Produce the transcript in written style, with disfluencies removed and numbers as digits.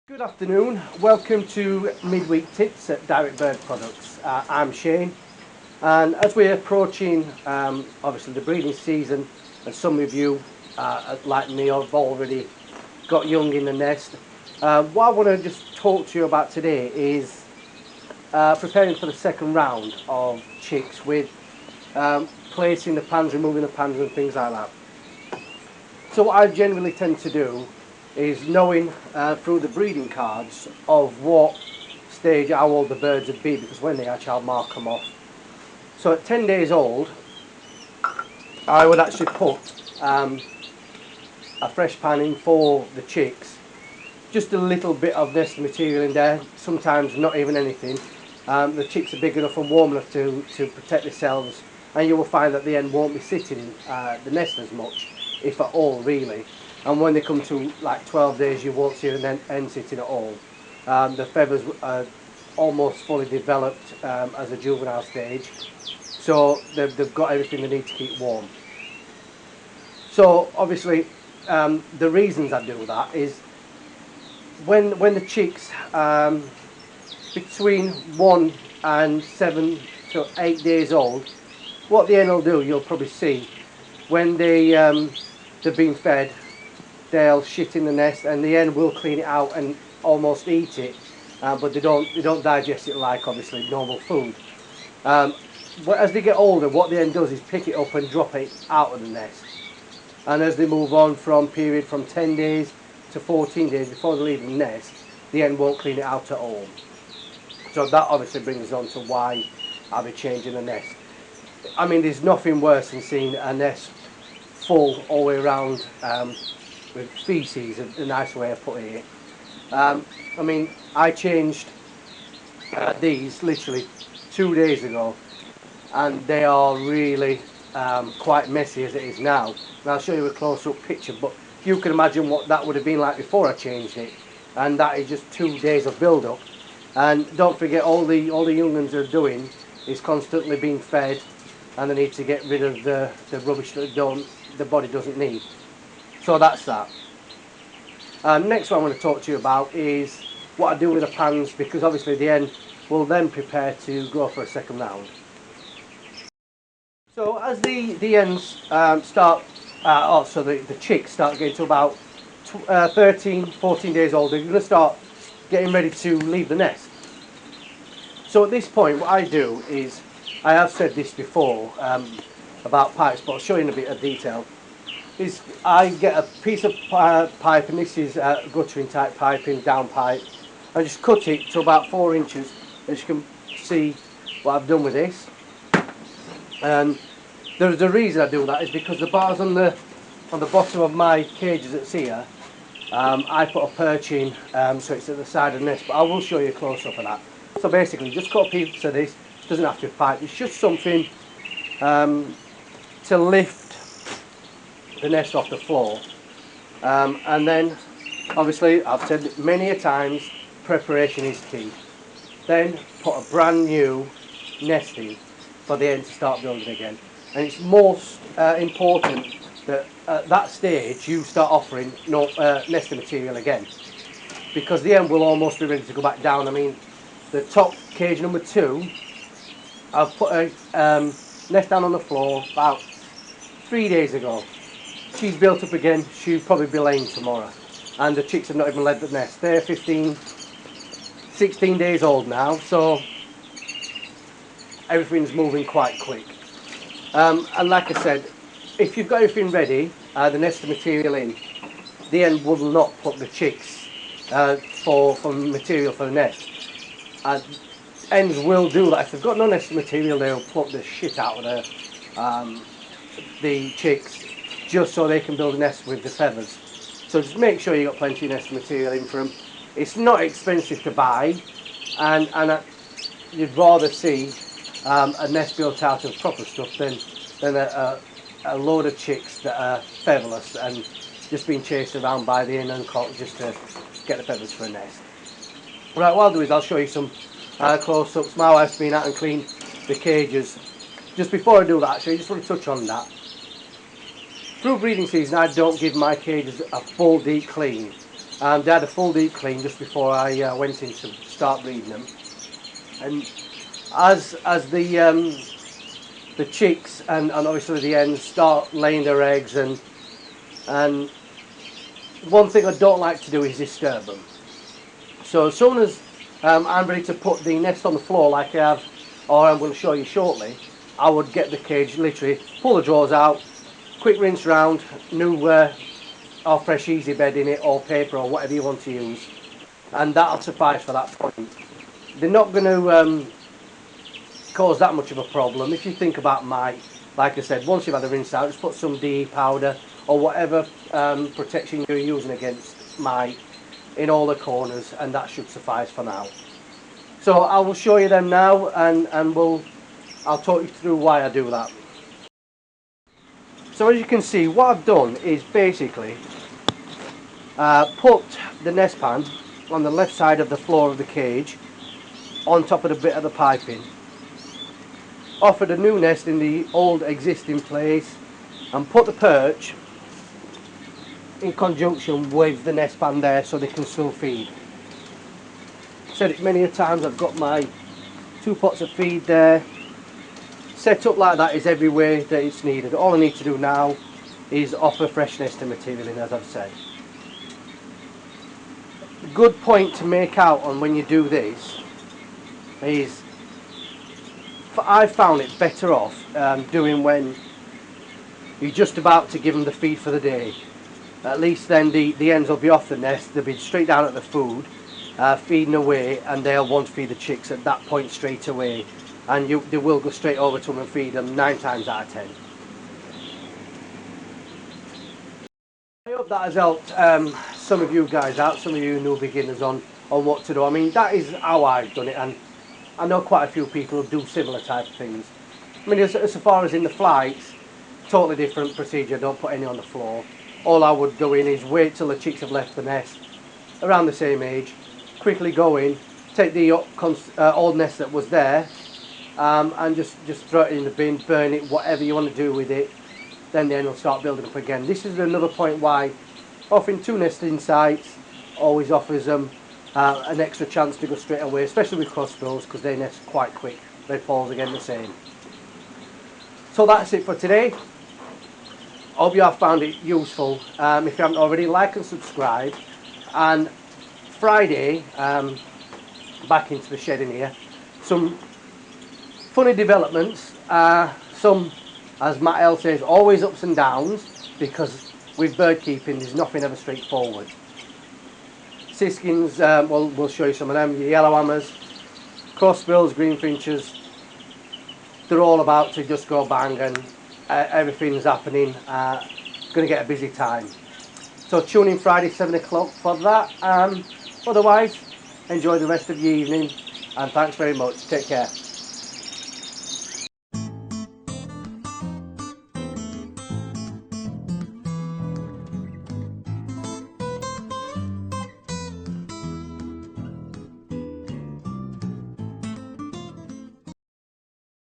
Good afternoon, welcome to Midweek Tips at Direct Bird Products. I'm Shane, and as we're approaching obviously the breeding season, and some of you like me have already got young in the nest, what I want to just talk to you about today is preparing for the second round of chicks with placing the pans, removing the pans and things like that. So what I generally tend to do is knowing through the breeding cards of what stage how old the birds would be, because when they hatch I'll mark them off. So at 10 days old I would actually put a fresh pan in for the chicks, just a little bit of nest material in there, sometimes not even anything. The chicks are big enough and warm enough to protect themselves, and you will find that the hen won't be sitting in the nest as much, if at all really. And when they come to like 12 days you won't see the hen sitting at all. The feathers are almost fully developed as a juvenile stage, so they've got everything they need to keep warm. So obviously the reasons I do that is when the chicks between 1 and 7 to 8 days old, what the hen will do, you'll probably see, when they've been fed, they'll shit in the nest, and the hen will clean it out and almost eat it, but they don't digest it like obviously normal food. But as they get older, what the hen does is pick it up and drop it out of the nest, and as they move on from period from 10 days to 14 days before they leave the nest, the hen won't clean it out at all. So that obviously brings us on to why I'll be changing the nest. I mean, there's nothing worse than seeing a nest full all the way around with feces, a nice way of putting it. I mean, I changed these literally 2 days ago, and they are really quite messy as it is now. And I'll show you a close-up picture, but you can imagine what that would have been like before I changed it, and that is just 2 days of build-up. And don't forget, all the young ones are doing is constantly being fed, and they need to get rid of the rubbish that the body doesn't need. So that's that. Next one I want to talk to you about is what I do with the pans, because obviously the hen will then prepare to go for a second round. So as the hens the chicks start getting to about 13, 14 days old, they're going to start getting ready to leave the nest. So at this point what I do is, I have said this before about pipes, but I'll show you in a bit of detail, is I get a piece of pipe, and this is guttering type piping, down pipe. I just cut it to about 4 inches, as you can see what I've done with this. And the reason I do that is because the bars on the bottom of my cages that's here, I put a perch in, so it's at the side of the nest, but I will show you a close up of that. So basically just cut a piece of this, it doesn't have to be pipe, it's just something to lift the nest off the floor. And then obviously I've said it many a times, preparation is key. Then put a brand new nest in for the hen to start building again. And it's most important that at that stage you start offering nesting material again, because the hen will almost be ready to go back down. I mean, the top cage number 2, I've put a nest down on the floor about 3 days ago. She's built up again, she'll probably be laying tomorrow, and the chicks have not even left the nest. They're 15, 16 days old now, so everything's moving quite quick. And like I said, if you've got everything ready, the nesting material in, the hen will not put the chicks for material for the nest. Hens will do that. If they've got no nesting material, they'll pluck the shit out of the chicks, just so they can build a nest with the feathers. So just make sure you've got plenty of nesting material in for them. It's not expensive to buy, and you'd rather see a nest built out of proper stuff than a load of chicks that are featherless and just being chased around by the hen and cock just to get the feathers for a nest. Right, what I'll do is I'll show you some close-ups. My wife's been out and cleaned the cages. Just before I do that, actually, I just want to touch on that. Through breeding season, I don't give my cages a full deep clean. They had a full deep clean just before I went in to start breeding them. And as the chicks and obviously the hens start laying their eggs, and one thing I don't like to do is disturb them. So as soon as I'm ready to put the nest on the floor like I have, or I'm going to show you shortly, I would get the cage, literally pull the drawers out, quick rinse round, new or fresh easy bed in it, or paper, or whatever you want to use, and that'll suffice for that point. They're not going to cause that much of a problem. If you think about mite, like I said, once you've had a rinse out, just put some DE powder or whatever protection you're using against mite in all the corners, and that should suffice for now. So I will show you them now, and I'll talk you through why I do that. So as you can see, what I've done is basically put the nest pan on the left side of the floor of the cage, on top of the bit of the piping, offered a new nest in the old existing place, and put the perch in conjunction with the nest pan there so they can still feed. Said it many a times, I've got my 2 pots of feed there. Set up like that is every way that it's needed. All I need to do now is offer fresh nesting material in, as I've said. A good point to make out on when you do this is, I found it better off doing when you're just about to give them the feed for the day. At least then the hens will be off the nest, they'll be straight down at the food, feeding away, and they'll want to feed the chicks at that point straight away, and they will go straight over to them and feed them 9 times out of 10. I hope that has helped some of you guys out, some of you new beginners on what to do. I mean, that is how I've done it, and I know quite a few people who do similar type of things. I mean, as far as in the flights, totally different procedure. Don't put any on the floor. All I would go in is wait till the chicks have left the nest, around the same age, quickly go in, take the old nest that was there, and just throw it in the bin, burn it, whatever you want to do with it. Then the hen will start building up again. This is another point why offering 2 nesting sites always offers them an extra chance to go straight away, especially with crossbills, because they nest quite quick. Red falls again the same. So that's it for today. Hope you have found it useful. If you haven't already, like and subscribe. And Friday, back into the shed in here, some funny developments, some, as Matt L says, always ups and downs, because with bird keeping there's nothing ever straightforward. Siskins, we'll show you some of them, your yellow hammers, crossbills, greenfinches, they're all about to just go bang, and everything's happening. Going to get a busy time. So tune in Friday 7 o'clock for that. Otherwise, enjoy the rest of your evening, and thanks very much. Take care.